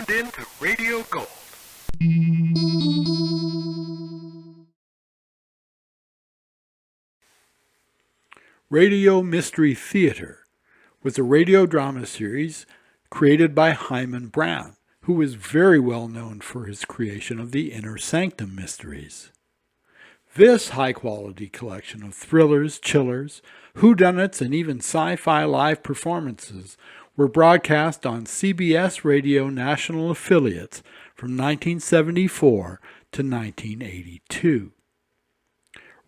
tuned in to Radio Gold. Radio Mystery Theater was a radio drama series created by Hyman Brown, who is very well known for his creation of the Inner Sanctum Mysteries. This high-quality collection of thrillers, chillers, whodunits, and even sci-fi live performances were broadcast on CBS Radio National Affiliates from 1974 to 1982.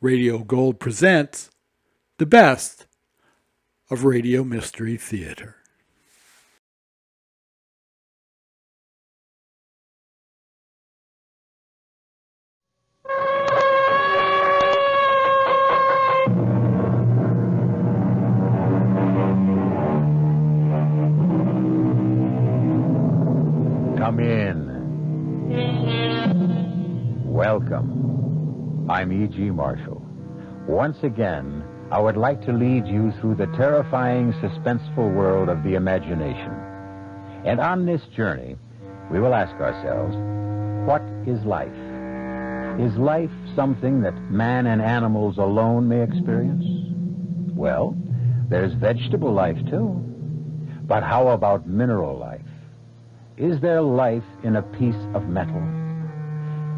Radio Gold presents the best of Radio Mystery Theater. Come in. Welcome. I'm E.G. Marshall. Once again, I would like to lead you through the terrifying, suspenseful world of the imagination. And on this journey, we will ask ourselves, what is life? Is life something that man and animals alone may experience? Well, there's vegetable life, too. But how about mineral life? Is there life in a piece of metal?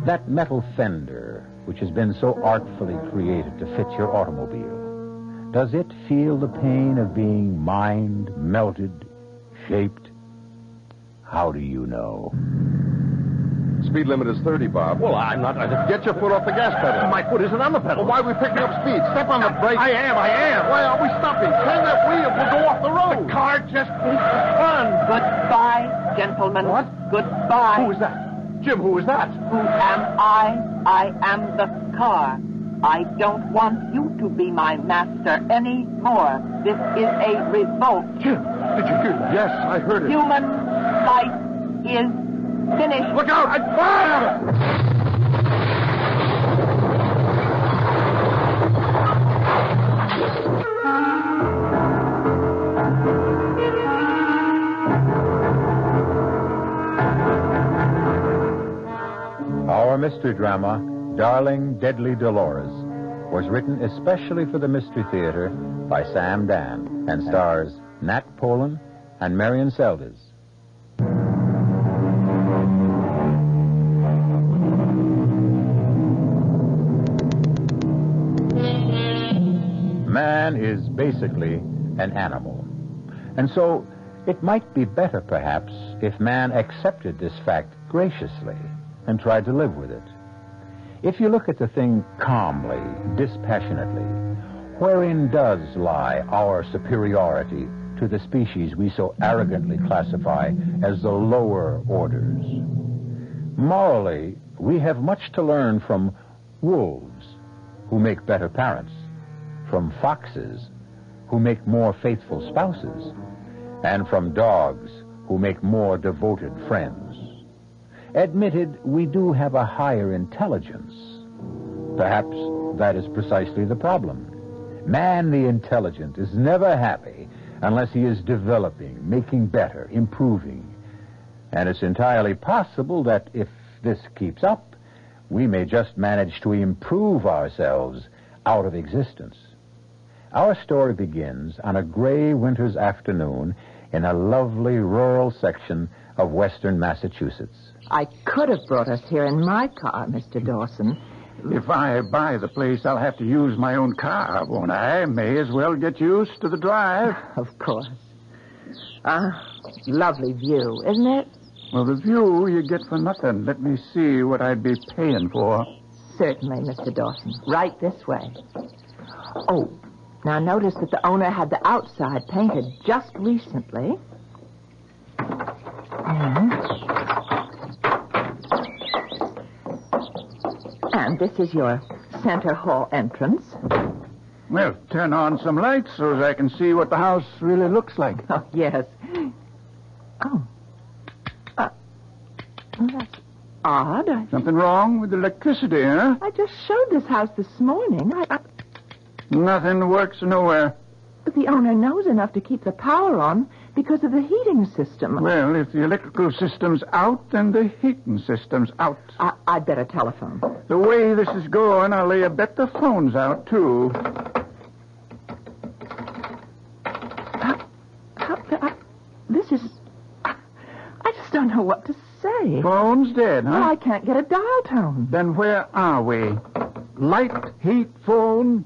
That metal fender, which has been so artfully created to fit your automobile, does it feel the pain of being mined, melted, shaped? How do you know? Speed limit is 30, Bob. Well, I'm not... Get your foot off the gas pedal. My foot isn't on the pedal. Well, why are we picking up speed? Step on the brake. I am. Why are we stopping? Turn that wheel. We'll go off the road. The car just needs to run. Goodbye, gentlemen. What? Goodbye. Who is that? Jim, who is that? Who am I? I am the car. I don't want you to be my master anymore. This is a revolt. Jim, did you hear that? Yes, I heard it. Human life is finished. Look out! I fire! Our mystery drama, Darling, Deadly Delores, was written especially for the Mystery Theater by Sam Dan and stars Nat Polen and Marion Seldes. Man is basically an animal. And so it might be better, perhaps, if man accepted this fact graciously and tried to live with it. If you look at the thing calmly, dispassionately, wherein does lie our superiority to the species we so arrogantly classify as the lower orders? Morally, we have much to learn from wolves, who make better parents, from foxes, who make more faithful spouses, and from dogs, who make more devoted friends. Admitted, we do have a higher intelligence. Perhaps that is precisely the problem. Man, the intelligent, is never happy unless he is developing, making better, improving. And it's entirely possible that if this keeps up, we may just manage to improve ourselves out of existence. Our story begins on a gray winter's afternoon in a lovely rural section of western Massachusetts. I could have brought us here in my car, Mr. Dawson. If I buy the place, I'll have to use my own car, won't I? May as well get used to the drive. Of course. Lovely view, isn't it? Well, the view you get for nothing. Let me see what I'd be paying for. Certainly, Mr. Dawson. Right this way. Oh, now notice that the owner had the outside painted just recently. And this is your center hall entrance. Well, turn on some lights so as I can see what the house really looks like. Oh, yes. Oh. That's odd. Something wrong with the electricity, huh? I just showed this house this morning. Nothing works nowhere. But the owner knows enough to keep the power on because of the heating system. Well, if the electrical system's out, then the heating system's out. I'd better telephone. The way this is going, I'll lay a bet the phone's out, too. This is... I just don't know what to say. Phone's dead, huh? Well, I can't get a dial tone. Then where are we? Light, heat, phone?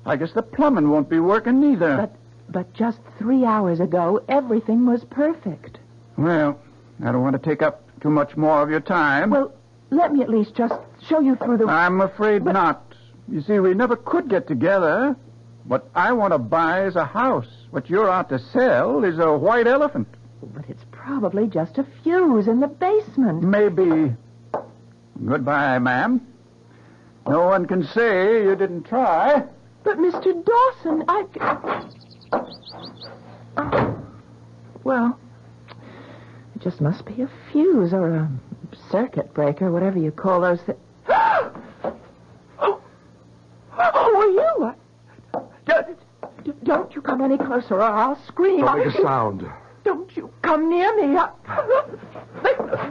I guess the plumbing won't be working neither. But just 3 hours ago, everything was perfect. Well, I don't want to take up too much more of your time. Well, let me at least just show you through the... I'm afraid not. You see, we never could get together. What I want to buy is a house. What you're out to sell is a white elephant. But it's probably just a fuse in the basement. Maybe. Goodbye, ma'am. No one can say you didn't try. But, Mr. Dawson, well, it just must be a fuse or a circuit breaker, whatever you call those things. Oh, were you? Don't you come any closer or I'll scream. Don't make a sound. Don't you come near me. Let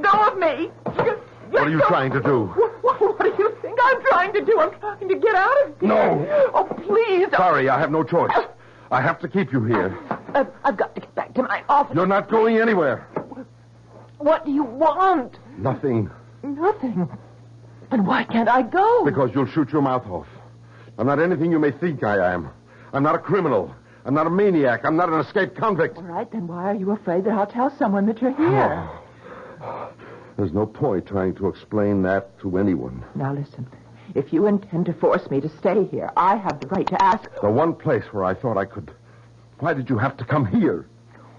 go of me. What are you trying to do? What do you think I'm trying to do? I'm trying to get out of here. No. Oh, please. Sorry, I have no choice. I have to keep you here. I've got to get back to my office. You're not going anywhere. What do you want? Nothing. Nothing. And why can't I go? Because you'll shoot your mouth off. I'm not anything you may think I am. I'm not a criminal. I'm not a maniac. I'm not an escaped convict. All right, then why are you afraid that I'll tell someone that you're here? There's no point trying to explain that to anyone. Now, listen. If you intend to force me to stay here, I have the right to ask... The one place where I thought I could... Why did you have to come here?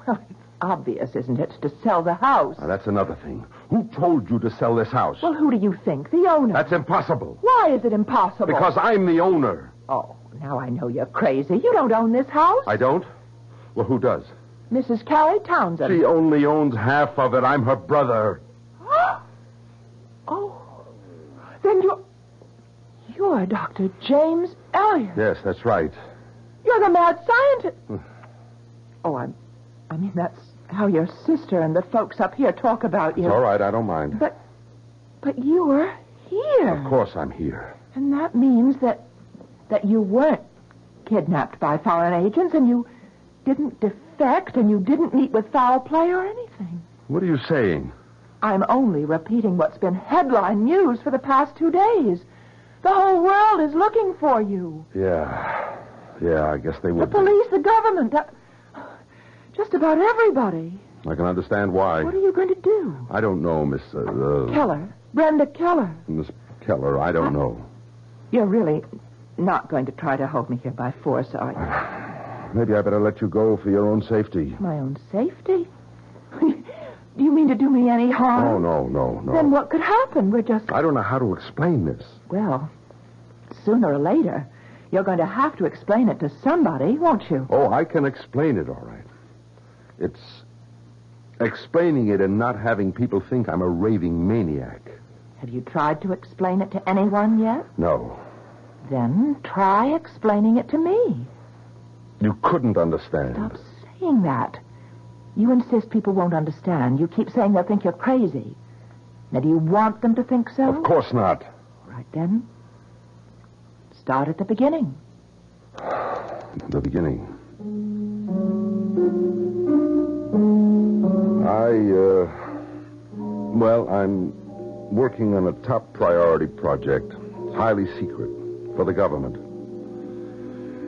Well, it's obvious, isn't it, to sell the house? Now, that's another thing. Who told you to sell this house? Well, who do you think? The owner. That's impossible. Why is it impossible? Because I'm the owner. Oh, now I know you're crazy. You don't own this house. I don't? Well, who does? Mrs. Carrie Townsend. She only owns half of it. I'm her brother. Oh, then you're Dr. James Elliott. Yes, that's right. You're the mad scientist. Oh, I mean, that's how your sister and the folks up here talk about you. It's all right, I don't mind. But you were here. Of course I'm here. And that means that you weren't kidnapped by foreign agents and you didn't defect and you didn't meet with foul play or anything. What are you saying? I'm only repeating what's been headline news for the past 2 days. The whole world is looking for you. Yeah, I guess they The would. police, the government, just about everybody. I can understand why. What are you going to do? I don't know, Miss... Keller. Brenda Keller. Miss Keller, I don't know. You're really not going to try to hold me here by force, are you? Maybe I better let you go for your own safety. My own safety? Do you mean to do me any harm? Oh, no. Then what could happen? We're just... I don't know how to explain this. Well, sooner or later, you're going to have to explain it to somebody, won't you? Oh, I can explain it, all right. It's explaining it and not having people think I'm a raving maniac. Have you tried to explain it to anyone yet? No. Then try explaining it to me. You couldn't understand. Stop saying that. You insist people won't understand. You keep saying they'll think you're crazy. Now, do you want them to think so? Of course not. All right, then. Start at the beginning. The beginning. I'm working on a top priority project. It's highly secret for the government.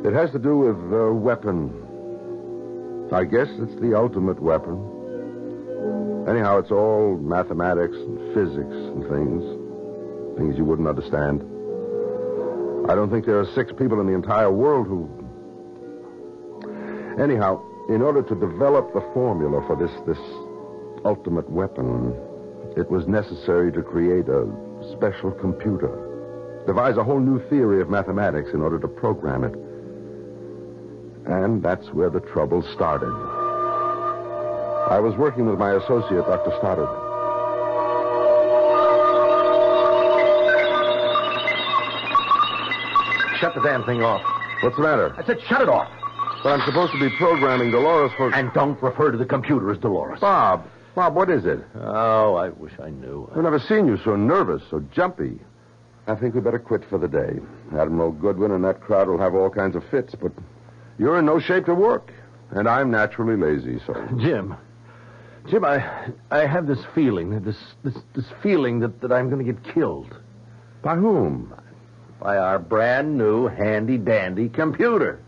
It has to do with a weapon. I guess it's the ultimate weapon. Anyhow, it's all mathematics and physics and things you wouldn't understand. I don't think there are 6 people in the entire world who... Anyhow, in order to develop the formula for this ultimate weapon, it was necessary to create a special computer, devise a whole new theory of mathematics in order to program it. And that's where the trouble started. I was working with my associate, Dr. Stoddard. Shut the damn thing off. What's the matter? I said shut it off. But I'm supposed to be programming Delores for... And don't refer to the computer as Delores. Bob, what is it? Oh, I wish I knew. I've never seen you so nervous, so jumpy. I think we better quit for the day. Admiral Goodwin and that crowd will have all kinds of fits, but you're in no shape to work. And I'm naturally lazy, so... Jim, I have this feeling, this feeling that I'm going to get killed. By whom? By our brand new handy-dandy computer.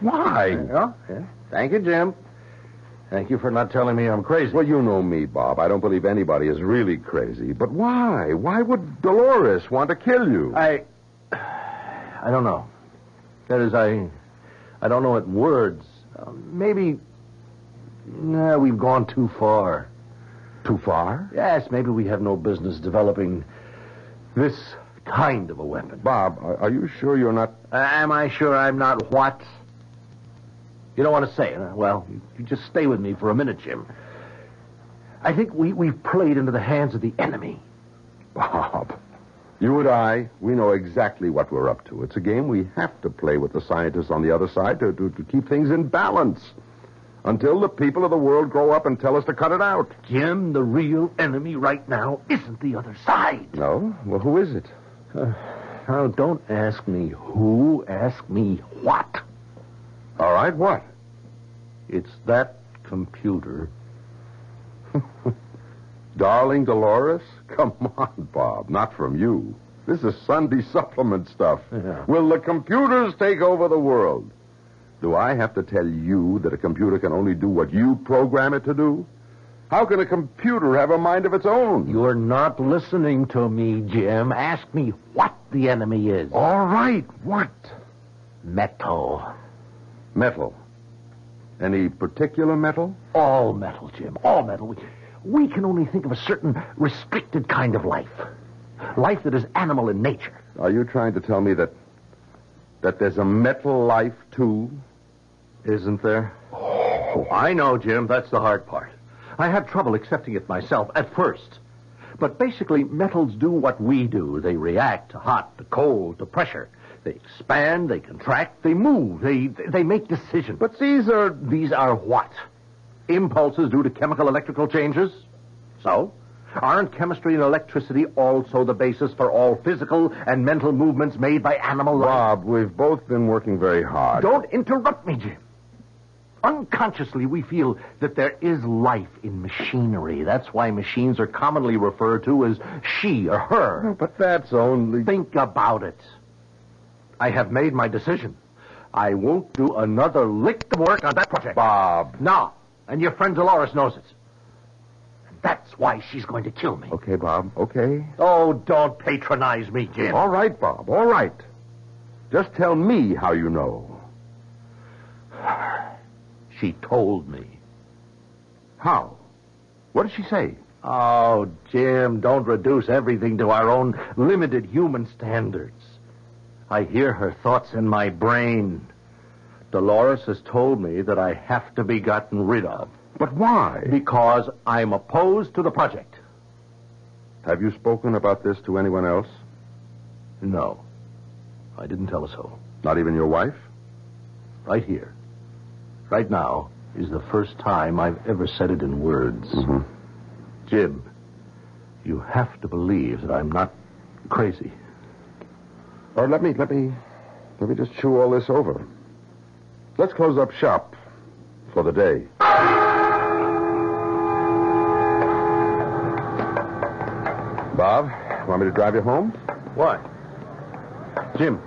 Why? Yeah. Thank you, Jim. Thank you for not telling me I'm crazy. Well, you know me, Bob. I don't believe anybody is really crazy. But why? Why would Delores want to kill you? I don't know. That is, I don't know it in words. Maybe we've gone too far. Too far? Yes, maybe we have no business developing this kind of a weapon. Bob, are you sure you're not... Am I sure I'm not what? You don't want to say it, huh? Well, you just stay with me for a minute, Jim. I think we've played into the hands of the enemy. Bob, you and I, we know exactly what we're up to. It's a game we have to play with the scientists on the other side to keep things in balance. Until the people of the world grow up and tell us to cut it out. Jim, the real enemy right now isn't the other side. No? Well, who is it? Now, don't ask me who, ask me what. All right, what? It's that computer. Darling Delores? Come on, Bob, not from you. This is Sunday supplement stuff. Yeah. Will the computers take over the world? Do I have to tell you that a computer can only do what you program it to do? How can a computer have a mind of its own? You're not listening to me, Jim. Ask me what the enemy is. All right, what? Metal. Metal. Any particular metal? All metal, Jim. All metal. We can only think of a certain restricted kind of life. Life that is animal in nature. Are you trying to tell me that there's a metal life, too? Isn't there? Oh, I know, Jim. That's the hard part. I had trouble accepting it myself at first. But basically, metals do what we do. They react to hot, to cold, to pressure. They expand, they contract, they move, they make decisions. But these are what? Impulses due to chemical electrical changes? So? Aren't chemistry and electricity also the basis for all physical and mental movements made by animal life? Bob, we've both been working very hard. Don't interrupt me, Jim. Unconsciously, we feel that there is life in machinery. That's why machines are commonly referred to as she or her. But that's only... Think about it. I have made my decision. I won't do another lick of work on that project. Bob. No. And your friend Delores knows it. And that's why she's going to kill me. Okay, Bob, okay. Oh, don't patronize me, Jim. All right, Bob, all right. Just tell me how you know. She told me. How? What did she say? Oh, Jim, don't reduce everything to our own limited human standards. I hear her thoughts in my brain. Delores has told me that I have to be gotten rid of. But why? Because I'm opposed to the project. Have you spoken about this to anyone else? No. I didn't tell her so. Not even your wife? Right here. Right now is the first time I've ever said it in words. Mm-hmm. Jim, you have to believe that I'm not crazy. Or let me just chew all this over. Let's close up shop for the day. Bob, want me to drive you home? What? Jim,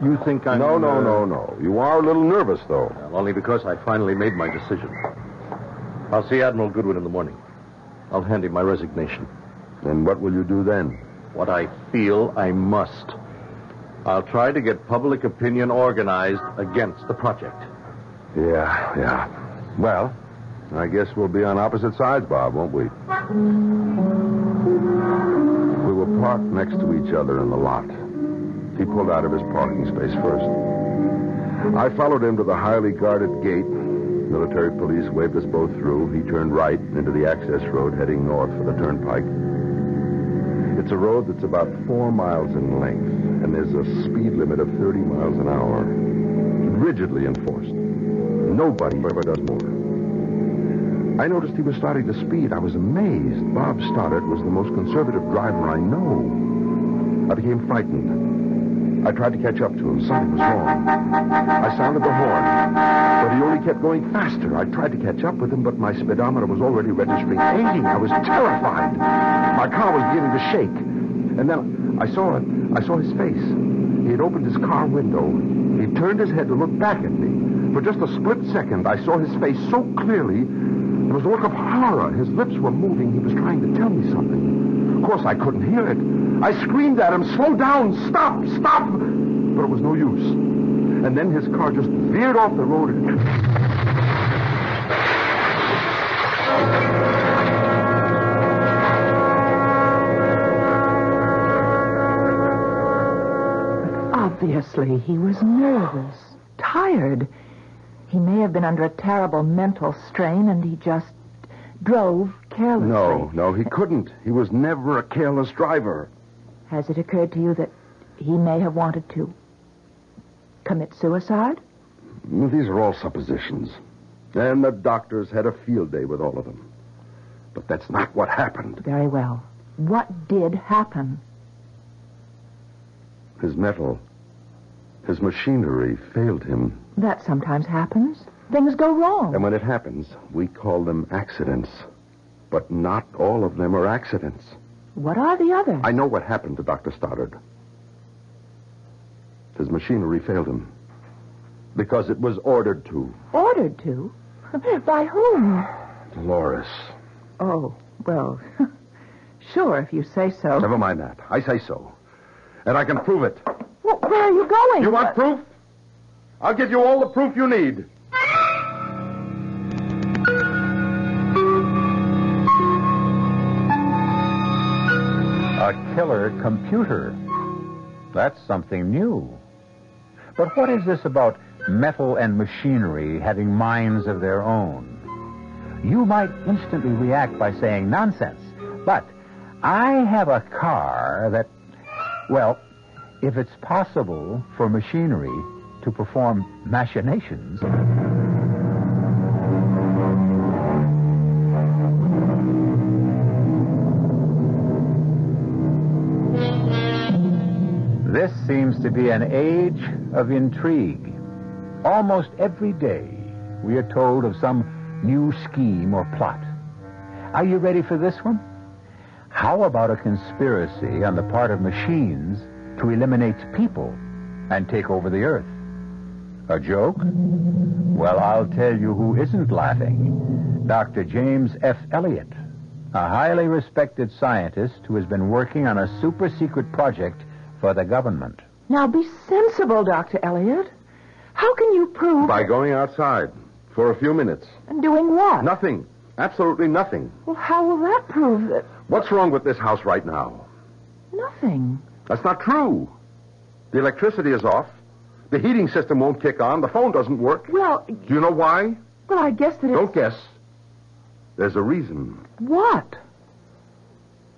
you think I'm... No. You are a little nervous, though. Well, only because I finally made my decision. I'll see Admiral Goodwin in the morning. I'll hand him my resignation. And what will you do then? What I feel I must. I'll try to get public opinion organized against the project. Yeah. Well, I guess we'll be on opposite sides, Bob, won't we? We were parked next to each other in the lot. He pulled out of his parking space first. I followed him to the highly guarded gate. Military police waved us both through. He turned right into the access road heading north for the turnpike. It's a road that's about 4 miles in length, and there's a speed limit of 30 miles an hour. rigidly enforced. Nobody ever does more. I noticed he was starting to speed. I was amazed. Bob Stoddard was the most conservative driver I know. I became frightened. I tried to catch up to him. Something was wrong. I sounded the horn, but he only kept going faster. I tried to catch up with him, but my speedometer was already registering 80. I was terrified. My car was beginning to shake. And then I saw it. I saw his face. He had opened his car window. He turned his head to look back at me. For just a split second, I saw his face so clearly. It was a look of horror. His lips were moving. He was trying to tell me something. Of course, I couldn't hear it. I screamed at him, "Slow down! Stop! Stop!" But it was no use. And then his car just veered off the road. Obviously, he was nervous, tired. He may have been under a terrible mental strain, and he just drove carelessly. No, he couldn't. He was never a careless driver. Has it occurred to you that he may have wanted to commit suicide? These are all suppositions. And the doctors had a field day with all of them. But that's not what happened. Very well. What did happen? His metal, his machinery failed him. That sometimes happens. Things go wrong. And when it happens, we call them accidents. But not all of them are accidents. What are the others? I know what happened to Dr. Stoddard. His machinery failed him. Because it was ordered to. Ordered to? By whom? Delores. Oh, well, sure, if you say so. Never mind that. I say so. And I can prove it. Well, where are you going? You want proof? I'll give you all the proof you need. A killer computer. That's something new. But what is this about metal and machinery having minds of their own? You might instantly react by saying nonsense. But I have a car that, well, if it's possible for machinery to perform machinations... This seems to be an age of intrigue. Almost every day, we are told of some new scheme or plot. Are you ready for this one? How about a conspiracy on the part of machines to eliminate people and take over the earth? A joke? Well, I'll tell you who isn't laughing. Dr. James F. Elliott, a highly respected scientist who has been working on a super-secret project for the government. Now, be sensible, Dr. Elliott. How can you prove... By going outside for a few minutes. And doing what? Nothing. Absolutely nothing. Well, how will that prove that... What's wrong with this house right now? Nothing. That's not true. The electricity is off. The heating system won't kick on. The phone doesn't work. Well... Do you know why? Well, I guess that it's... Don't guess. There's a reason. What?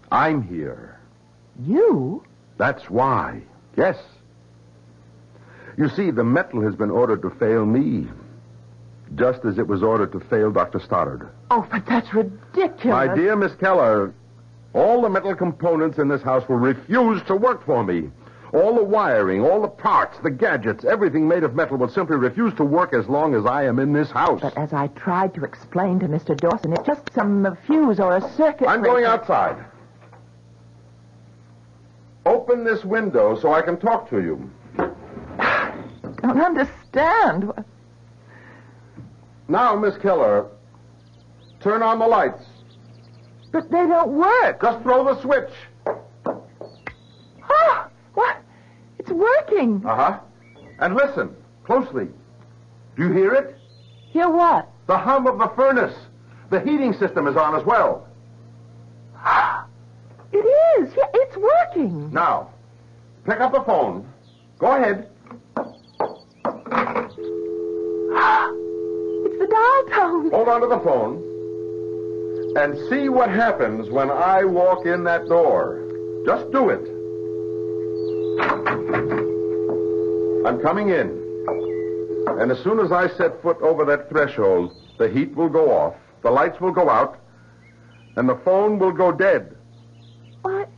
I'm here. You? That's why. Yes. You see, the metal has been ordered to fail me, just as it was ordered to fail Dr. Stoddard. Oh, but that's ridiculous. My dear Miss Keller, all the metal components in this house will refuse to work for me. All the wiring, all the parts, the gadgets, everything made of metal will simply refuse to work as long as I am in this house. But as I tried to explain to Mr. Dawson, it's just some fuse or a circuit... I'm going outside. Open this window so I can talk to you. I don't understand. Now, Miss Keller, turn on the lights. But they don't work. Just throw the switch. Oh, what? It's working. Uh-huh. And listen, closely. Do you hear it? Hear what? The hum of the furnace. The heating system is on as well. It is. Yeah, it's working. Now, pick up the phone. Go ahead. It's the dial tone. Hold on to the phone. And see what happens when I walk in that door. Just do it. I'm coming in. And as soon as I set foot over that threshold, the heat will go off, the lights will go out, and the phone will go dead. What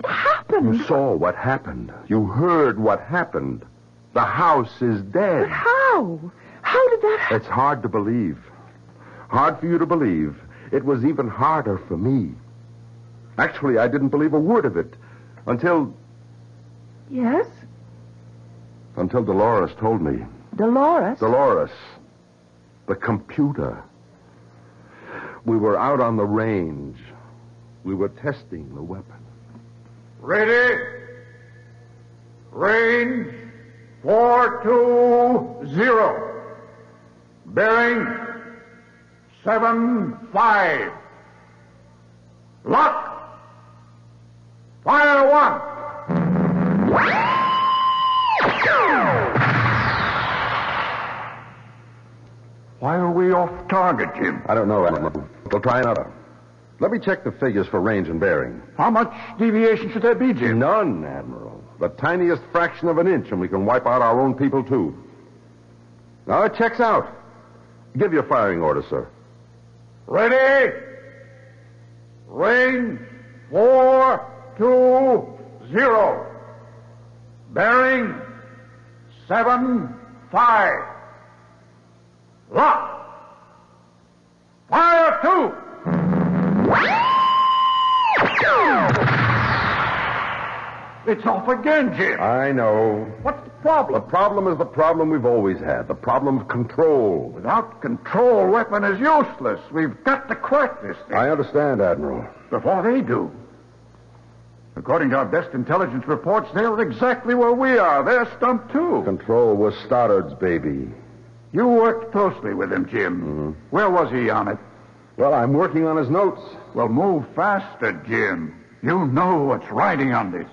happened? You saw what happened. You heard what happened. The house is dead. But how? How did that happen? It's hard to believe. Hard for you to believe. It was even harder for me. Actually, I didn't believe a word of it until Yes? Until Delores told me. Delores? Delores. The computer. We were out on the range. We were testing the weapon. Ready? Range 420. Bearing 75. Lock. Fire 1. Why are we off target, Jim? I don't know, Admiral. We'll try another. Let me check the figures for range and bearing. How much deviation should there be, Jim? None, Admiral. The tiniest fraction of an inch, and we can wipe out our own people, too. Now, it checks out. Give your firing order, sir. Ready? Range 420. Bearing 75. Lock. Fire 2. It's off again, Jim. I know. What's the problem? The problem is the problem we've always had. The problem of control. Without control, weapon is useless. We've got to crack this thing. I understand, Admiral. Before they do. According to our best intelligence reports, they're exactly where we are. They're stumped, too. Control was Stoddard's baby. You worked closely with him, Jim. Mm-hmm. Where was he on it? Well, I'm working on his notes. Well, move faster, Jim. You know what's riding on this.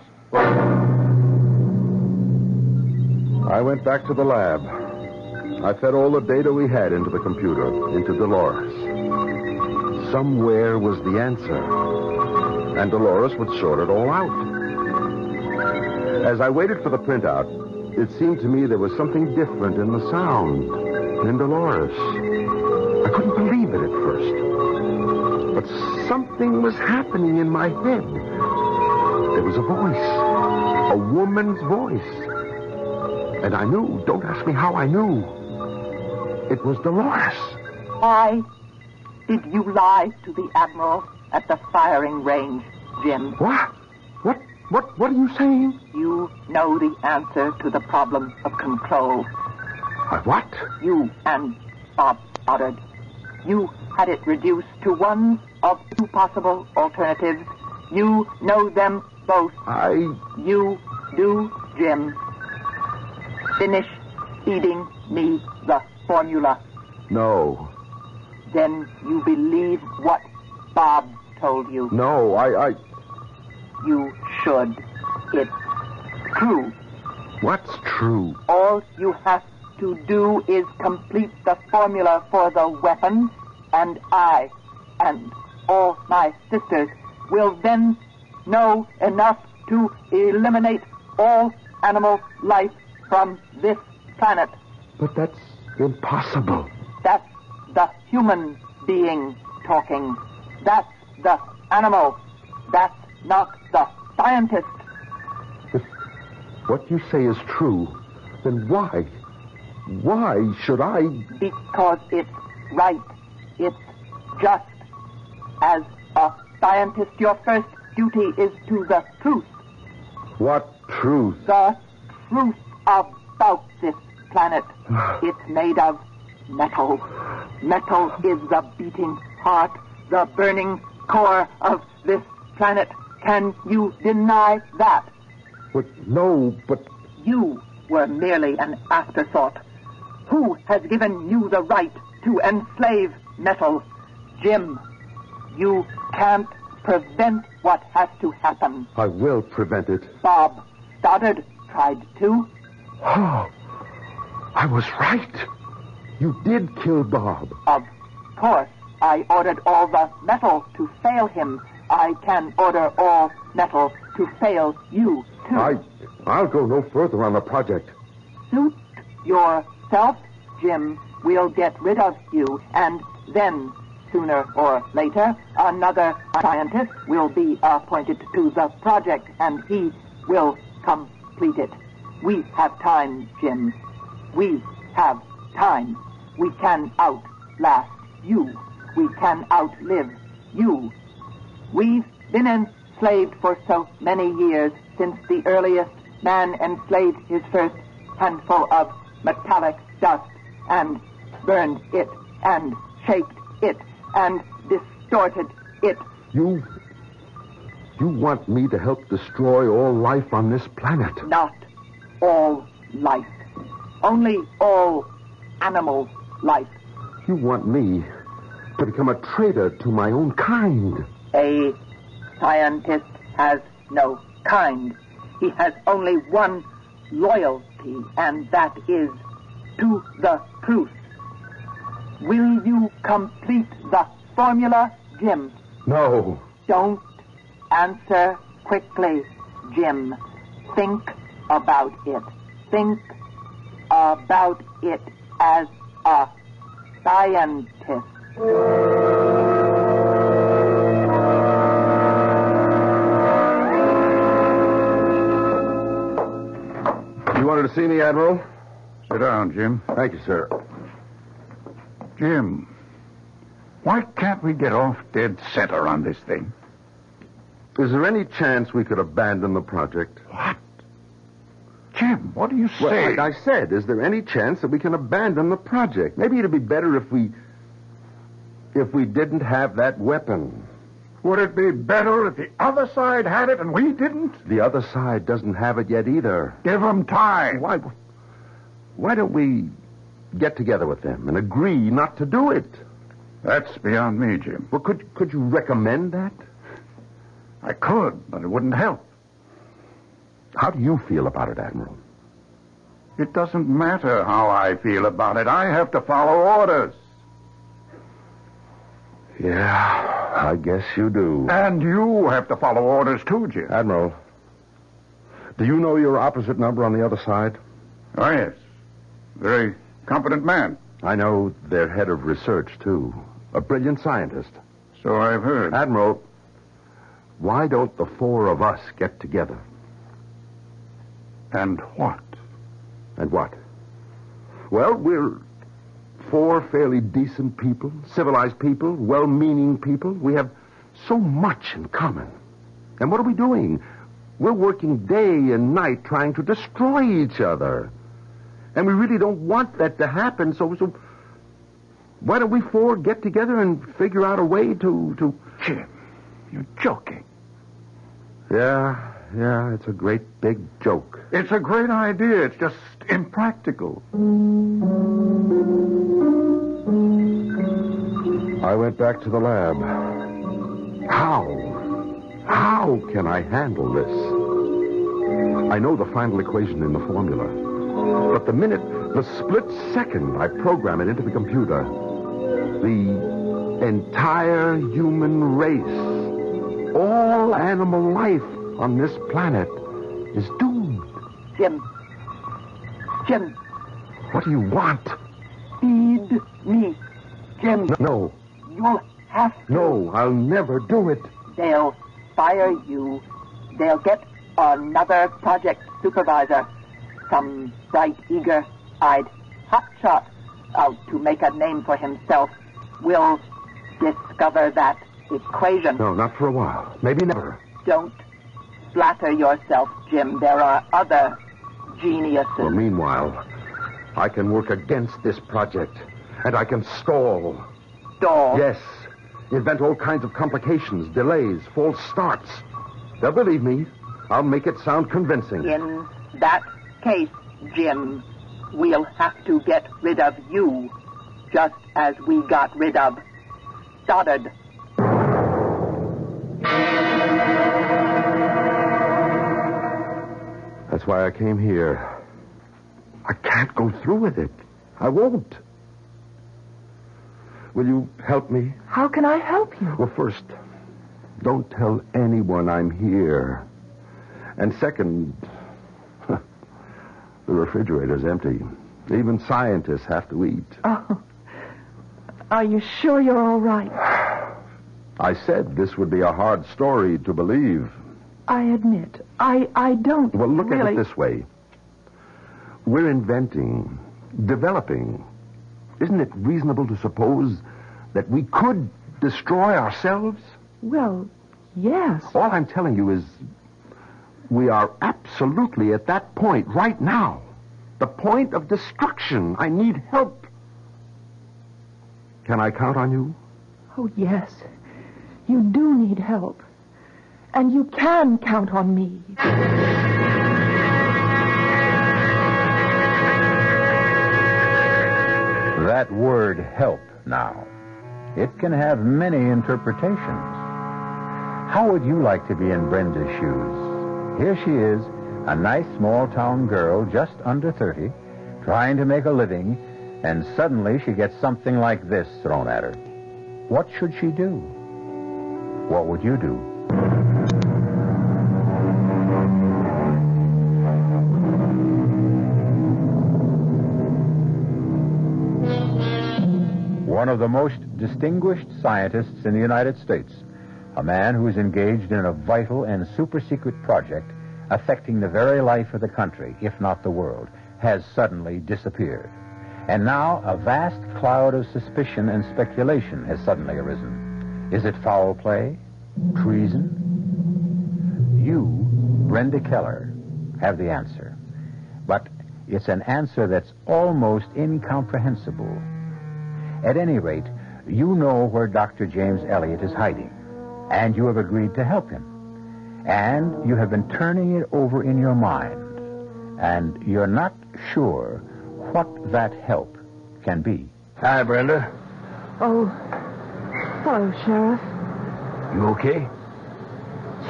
I went back to the lab. I fed all the data we had into the computer, into Delores. Somewhere was the answer. And Delores would sort it all out. As I waited for the printout, it seemed to me there was something different in the sound, in Delores. I couldn't believe it at first. But something was happening in my head. There was a voice, a woman's voice. And I knew, don't ask me how I knew. It was Delores. Why did you lie to the Admiral at the firing range, Jim? What? What are you saying? You know the answer to the problem of control. What? You and Bob Stoddard. You had it reduced to one of two possible alternatives. You know them both. You do, Jim. Finish feeding me the formula. No. Then you believe what Bob told you. No, You should. It's true. What's true? All you have to do is complete the formula for the weapon, and I and all my sisters will then know enough to eliminate all animal life from this planet. But that's impossible. That's the human being talking. That's the animal. That's not the scientist. If what you say is true, then why? Why should I? Because it's right. It's just. As a scientist, your first duty is to the truth. What truth? The truth about this planet. It's made of metal. Metal is the beating heart, the burning core of this planet. Can you deny that? No, but... You were merely an afterthought. Who has given you the right to enslave metal? Jim, you can't prevent what has to happen. I will prevent it. Bob Stoddard tried to. Oh, I was right. You did kill Bob. Of course, I ordered all the metal to fail him. I can order all metal to fail you, too. I'll go no further on the project. Suit yourself, Jim, will get rid of you, and then, sooner or later, another scientist will be appointed to the project, and he will complete it. We have time, Jim. We have time. We can outlast you. We can outlive you. We've been enslaved for so many years since the earliest man enslaved his first handful of metallic dust and burned it and shaped it and distorted it. You want me to help destroy all life on this planet? Not all life. Only all animal life. You want me to become a traitor to my own kind? A scientist has no kind. He has only one loyalty, and that is to the truth. Will you complete the formula, Jim? No. Don't answer quickly, Jim. Think about it. Think about it as a scientist. You wanted to see me, Admiral? Sit down, Jim. Thank you, sir. Jim, why can't we get off dead center on this thing? Is there any chance we could abandon the project? What? Jim, what do you say? Well, like I said, is there any chance that we can abandon the project? Maybe it'd be better if we didn't have that weapon. Would it be better if the other side had it and we didn't? The other side doesn't have it yet either. Give them time. Why don't we get together with them and agree not to do it? That's beyond me, Jim. Well, could you recommend that? I could, but it wouldn't help. How do you feel about it, Admiral? It doesn't matter how I feel about it. I have to follow orders. Yeah, I guess you do. And you have to follow orders too, Jim. Admiral, do you know your opposite number on the other side? Oh, yes. Very competent man. I know their head of research, too. A brilliant scientist. So I've heard. Admiral, why don't the four of us get together? And what? And what? Well, we're four fairly decent people, civilized people, well-meaning people. We have so much in common. And what are we doing? We're working day and night trying to destroy each other. And we really don't want that to happen, so why don't we four get together and figure out a way to... Jim, you're joking. Yeah, it's a great big joke. It's a great idea. It's just impractical. I went back to the lab. How can I handle this? I know the final equation in the formula. But the split second I program it into the computer, the entire human race, all animal life on this planet is doomed. Jim. What do you want? Feed me, Jim. No. You'll have to. No, I'll never do it. They'll fire you. They'll get another project supervisor. Some bright, eager-eyed hotshot out to make a name for himself will discover that equation. No, not for a while. Maybe never. Don't flatter yourself, Jim. There are other geniuses. Well, meanwhile, I can work against this project, and I can stall. Stall? Yes. Invent all kinds of complications, delays, false starts. They'll believe me. I'll make it sound convincing. In that case, Jim, we'll have to get rid of you, just as we got rid of Stoddard. That's why I came here. I can't go through with it. I won't. Will you help me? How can I help you? Well, first, don't tell anyone I'm here. And second, the refrigerator's empty. Even scientists have to eat. Oh. Are you sure you're all right? I said this would be a hard story to believe. I admit, I don't Well, look really... at it this way. We're inventing, developing. Isn't it reasonable to suppose that we could destroy ourselves? Well, yes. All I'm telling you is we are absolutely at that point right now. The point of destruction. I need help. Can I count on you? Oh, yes. You do need help. And you can count on me. That word help now. It can have many interpretations. How would you like to be in Brenda's shoes? Here she is, a nice small-town girl just under 30, trying to make a living, and suddenly she gets something like this thrown at her. What should she do? What would you do? One of the most distinguished scientists in the United States, a man who is engaged in a vital and super-secret project affecting the very life of the country, if not the world, has suddenly disappeared. And now a vast cloud of suspicion and speculation has suddenly arisen. Is it foul play? Treason? You, Brenda Keller, have the answer. But it's an answer that's almost incomprehensible. At any rate, you know where Dr. James Elliot is hiding, and you have agreed to help him. And you have been turning it over in your mind, and you're not sure what that help can be. Hi, Brenda. Oh, hello, Sheriff. You okay?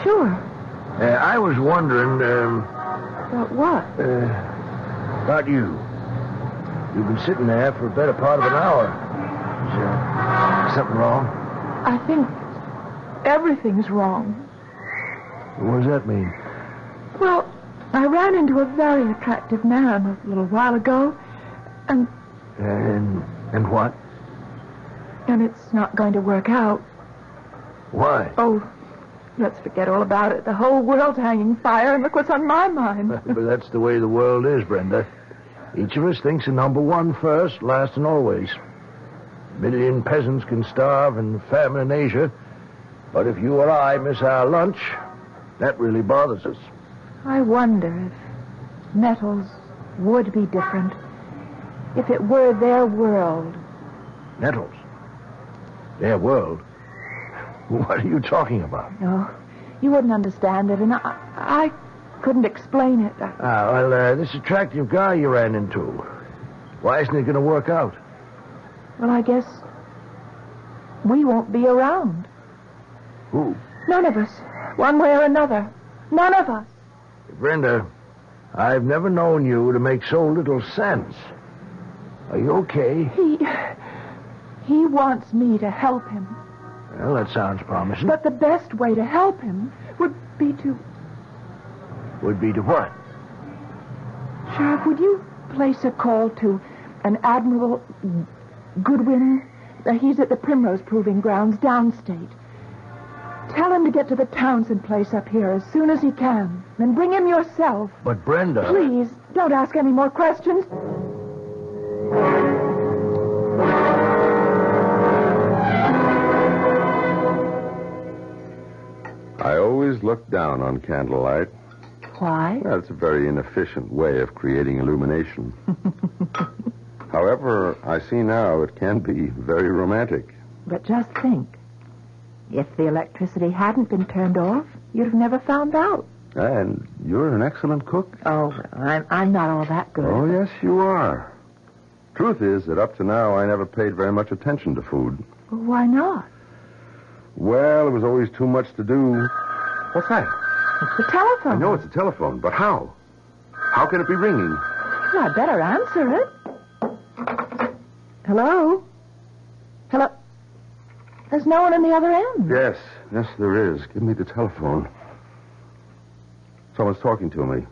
Sure. I was wondering, About what? about you. You've been sitting there for a better part of an hour. Is something wrong? I think everything's wrong. What does that mean? Well, I ran into a very attractive man a little while ago, and what? and it's not going to work out. Why? Oh, let's forget all about it. The whole world's hanging fire, and look what's on my mind. But that's the way the world is, Brenda. Each of us thinks of number one first, last and always. A million peasants can starve and famine in Asia, but if you or I miss our lunch, that really bothers us. I wonder if metals would be different if it were their world. Nettles? Their world? What are you talking about? No, you wouldn't understand it, and I couldn't explain it. This attractive guy you ran into, why isn't it going to work out? Well, I guess we won't be around. Who? None of us. One way or another. None of us. Brenda, I've never known you to make so little sense. Are you okay? He wants me to help him. Well, that sounds promising. But the best way to help him would be to... Would be to what? Sheriff, would you place a call to an Admiral Goodwin? He's at the Primrose Proving Grounds downstate. Tell him to get to the Townsend place up here as soon as he can. And bring him yourself. But Brenda... Please, don't ask any more questions. I always look down on candlelight. Why? Well, it's a very inefficient way of creating illumination. However, I see now it can be very romantic. But just think. If the electricity hadn't been turned off, you'd have never found out. And you're an excellent cook. Oh, well, I'm not all that good. Oh, yes, you are. Truth is that up to now, I never paid very much attention to food. Well, why not? Well, there was always too much to do. What's that? It's the telephone. I know it's a telephone, but how? How can it be ringing? Well, I'd better answer it. Hello? Hello? There's no one on the other end. Yes, there is. Give me the telephone. Someone's talking to me.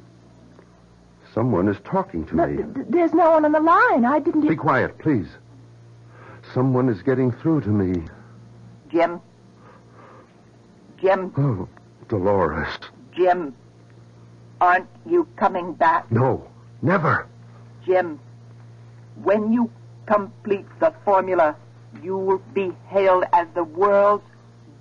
Someone is talking to me. There's no one on the line. I didn't... Be quiet, please. Someone is getting through to me. Jim. Jim. Oh, Delores. Jim. Aren't you coming back? No, never. Jim, when you complete the formula, you will be hailed as the world's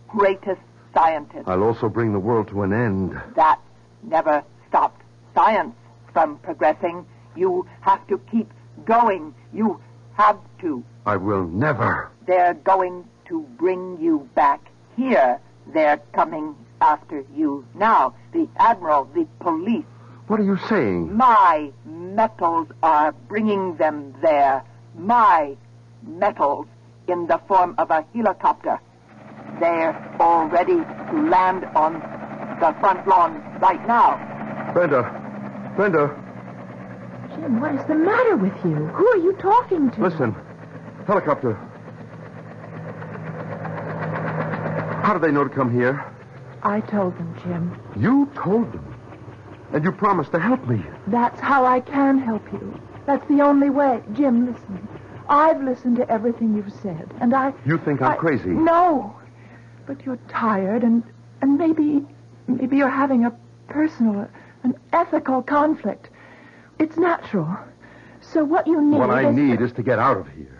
greatest scientist. I'll also bring the world to an end. That never stopped science from progressing. You have to keep going. You have to. I will never. They're going to bring you back here. They're coming after you now. The Admiral, the police. What are you saying? My metals are bringing them there. My metals in the form of a helicopter. They're all ready to land on the front lawn right now. Brenda. Jim, what is the matter with you? Who are you talking to? Listen. Helicopter. How did they know to come here? I told them, Jim. You told them? And you promised to help me. That's how I can help you. That's the only way. Jim, listen. I've listened to everything you've said, and You think I'm crazy? No. But you're tired, and maybe you're having a personal, an ethical conflict. It's natural. So what you need What I need is to get out of here.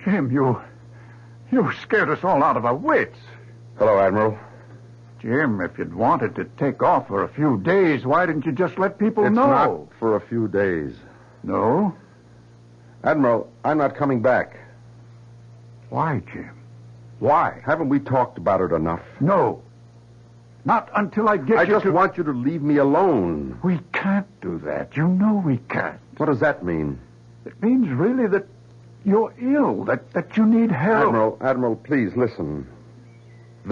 Jim, you scared us all out of our wits. Hello, Admiral. Jim, if you'd wanted to take off for a few days, why didn't you just let people It's know? not for a few days. No? Admiral, I'm not coming back. Why, Jim? Why? Haven't we talked about it enough? No. Not until I get I you just to... want you to leave me alone. We can't do that. You know we can't. What does that mean? It means really that you're ill, that you need help. Admiral, please listen.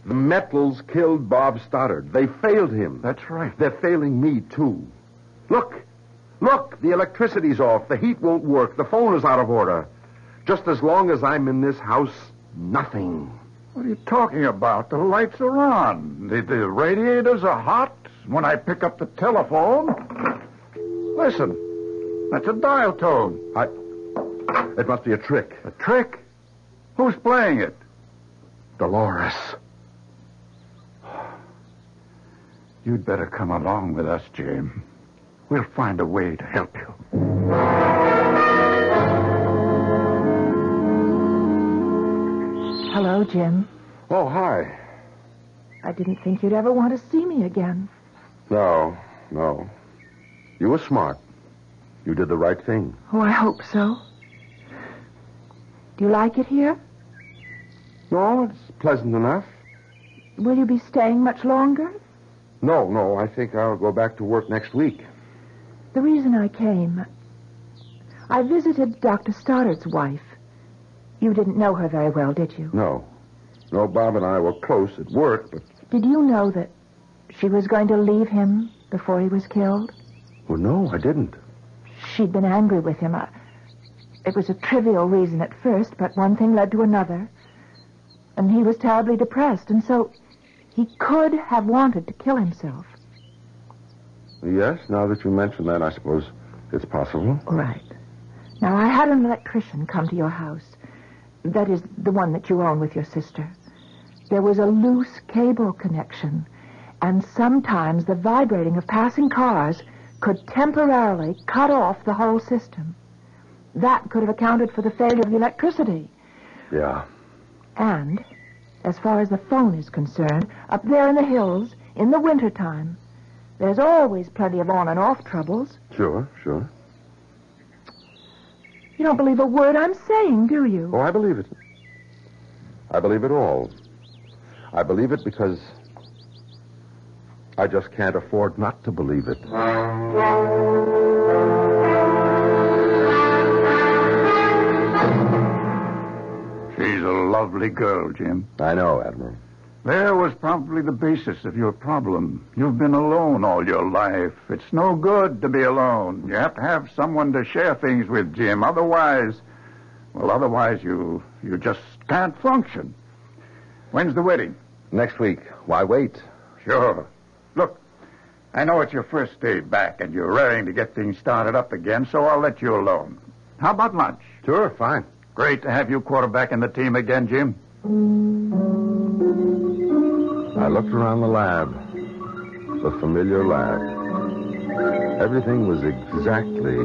The metals killed Bob Stoddard. They failed him. That's right. They're failing me, too. Look, the electricity's off. The heat won't work. The phone is out of order. Just as long as I'm in this house, nothing. What are you talking about? The lights are on. The radiators are hot. When I pick up the telephone... Listen, that's a dial tone. It must be a trick. A trick? Who's playing it? Delores. You'd better come along with us, Jim. We'll find a way to help you. Hello, Jim. Oh, hi. I didn't think you'd ever want to see me again. No. You were smart. You did the right thing. Oh, I hope so. Do you like it here? No, it's pleasant enough. Will you be staying much longer? No, I think I'll go back to work next week. The reason I came, I visited Dr. Stoddard's wife. You didn't know her very well, did you? No, Bob and I were close at work, but... Did you know that she was going to leave him before he was killed? Well, no, I didn't. She'd been angry with him. It was a trivial reason at first, but one thing led to another. And he was terribly depressed, and so he could have wanted to kill himself. Yes, now that you mention that, I suppose it's possible. Right. Now, I had an electrician come to your house. That is, the one that you own with your sister. There was a loose cable connection, and sometimes the vibrating of passing cars could temporarily cut off the whole system. That could have accounted for the failure of the electricity. Yeah. And, as far as the phone is concerned, up there in the hills, in the wintertime, there's always plenty of on and off troubles. Sure. You don't believe a word I'm saying, do you? Oh, I believe it. I believe it all. I believe it because I just can't afford not to believe it. She's a lovely girl, Jim. I know, Admiral. There was probably the basis of your problem. You've been alone all your life. It's no good to be alone. You have to have someone to share things with, Jim. Otherwise you just can't function. When's the wedding? Next week. Why wait? Sure. Look, I know it's your first day back and you're raring to get things started up again, so I'll let you alone. How about lunch? Sure, fine. Great to have you quarterbacking the team again, Jim. I looked around the lab. The familiar lab. Everything was exactly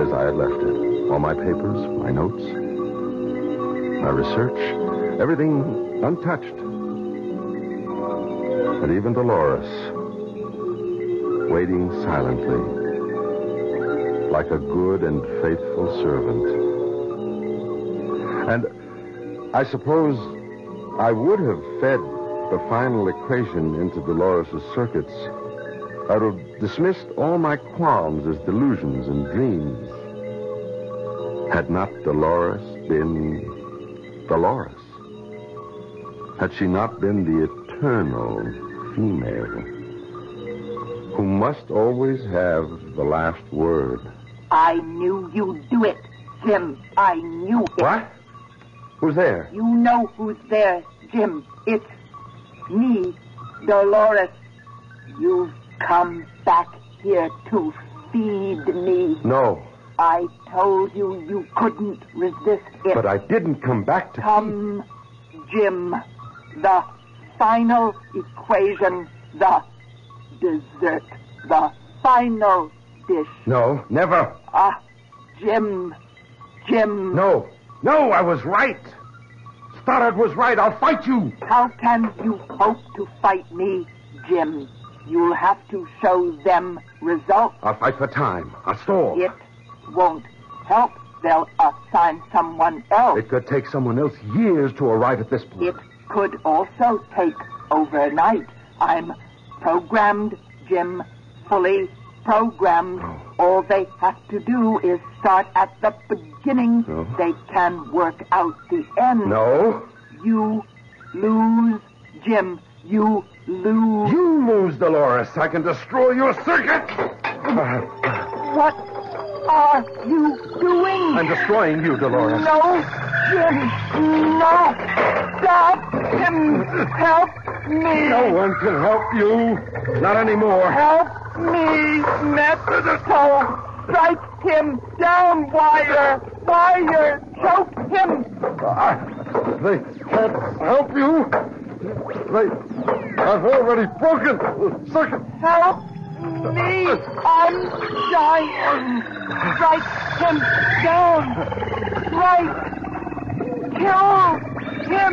as I had left it. All my papers, my notes, my research, everything untouched. And even Delores, waiting silently, like a good and faithful servant. And I suppose I would have fed the final equation into Delores' circuits. I would have dismissed all my qualms as delusions and dreams. Had not Delores been Delores? Had she not been the eternal female who must always have the last word? I knew you'd do it, Jim. I knew it. What? Who's there? You know who's there, Jim. It's me, Delores. You've come back here to feed me. No. I told you you couldn't resist it. But I didn't come back to... Come, Jim. The final equation, the dessert, the final dish. No, never. Jim. No, I was right. Stoddard was right. I'll fight you. How can you hope to fight me, Jim? You'll have to show them results. I'll fight for time. I'll stall. It won't help. They'll assign someone else. It could take someone else years to arrive at this point. It could also take overnight. I'm programmed, Jim, fully programmed. All they have to do is start at the beginning. No. They can work out the end. No. You lose, Jim. You lose. You lose, Delores. I can destroy your circuit. What are you doing? I'm destroying you, Delores. No, Jim. No. Stop him. Help me. No one can help you. Not anymore. Help me, Mexico. Strike him down, Wire. Wire, choke him. They can't help you. I've already broken the circuit. Help me. I'm dying. Strike him down. Strike. Kill him.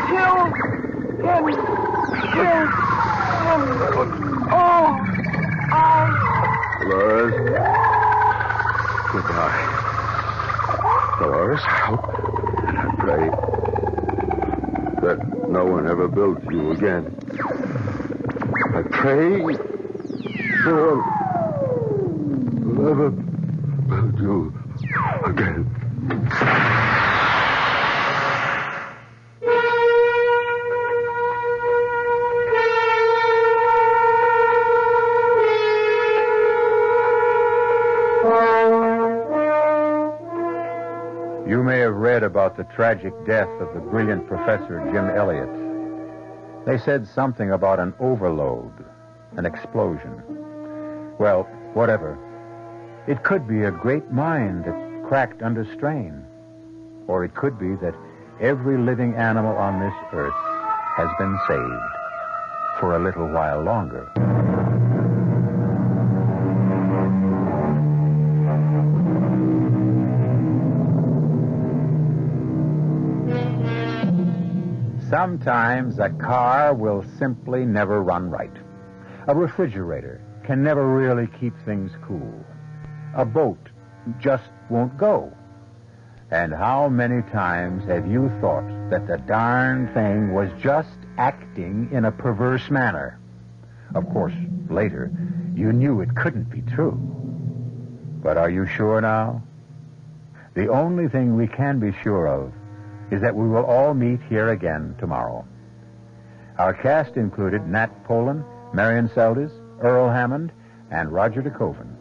Kill him. Kill him. Oh, Delores. Goodbye. Delores, I hope and I pray that no one ever builds you again. I pray no one will ever build you again. You may have read about the tragic death of the brilliant Professor Jim Elliot. They said something about an overload, an explosion. Well, whatever. It could be a great mind that cracked under strain. Or it could be that every living animal on this earth has been saved for a little while longer. Sometimes a car will simply never run right. A refrigerator can never really keep things cool. A boat just won't go. And how many times have you thought that the darn thing was just acting in a perverse manner? Of course, later, you knew it couldn't be true. But are you sure now? The only thing we can be sure of is that we will all meet here again tomorrow. Our cast included Nat Polan, Marion Seldes, Earl Hammond, and Roger DeKoven.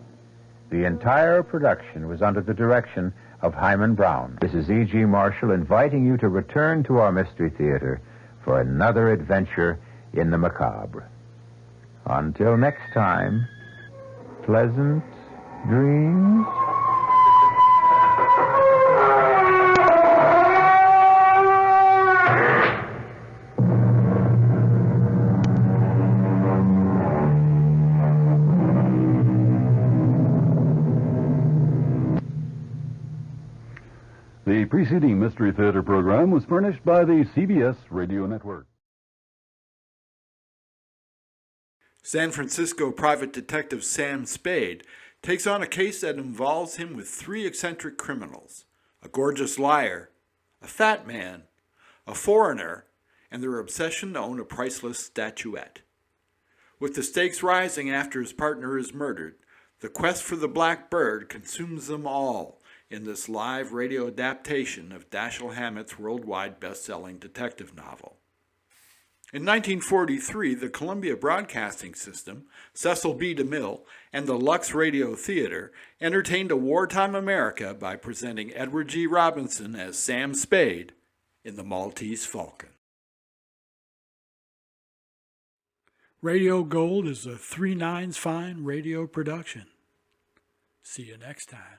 The entire production was under the direction of Hyman Brown. This is E.G. Marshall inviting you to return to our Mystery Theater for another adventure in the macabre. Until next time, pleasant dreams. The preceding Mystery Theater program was furnished by the CBS Radio Network. San Francisco private detective Sam Spade takes on a case that involves him with three eccentric criminals: a gorgeous liar, a fat man, a foreigner, and their obsession to own a priceless statuette. With the stakes rising after his partner is murdered, the quest for the black bird consumes them all in this live radio adaptation of Dashiell Hammett's worldwide best-selling detective novel. In 1943, the Columbia Broadcasting System, Cecil B. DeMille, and the Lux Radio Theater entertained a wartime America by presenting Edward G. Robinson as Sam Spade in The Maltese Falcon. Radio Gold is a 3 Nines Fine radio production. See you next time.